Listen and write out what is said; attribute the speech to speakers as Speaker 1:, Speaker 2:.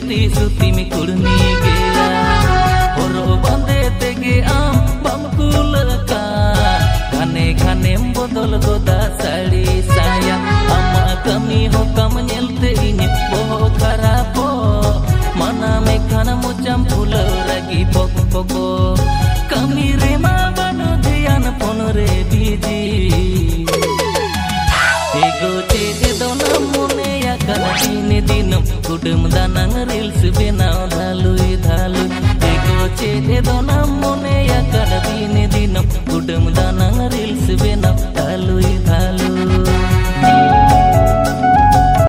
Speaker 1: सुती सुती में कुड़नी गया होरो बंदे तेगे आम बमकुल का खाने खाने बदल गोदा साड़ी साया अमा कमी हो कम नेलते इन बहु खराब mana me kana mucam pula ragi pok poko kami rema banu dian pon re biji ego te dona mone ya kana dine dinam kudum danang reels benau dhalui dhalu ego te dona mone ya kana dine dinam kudum danang reels benau dhalui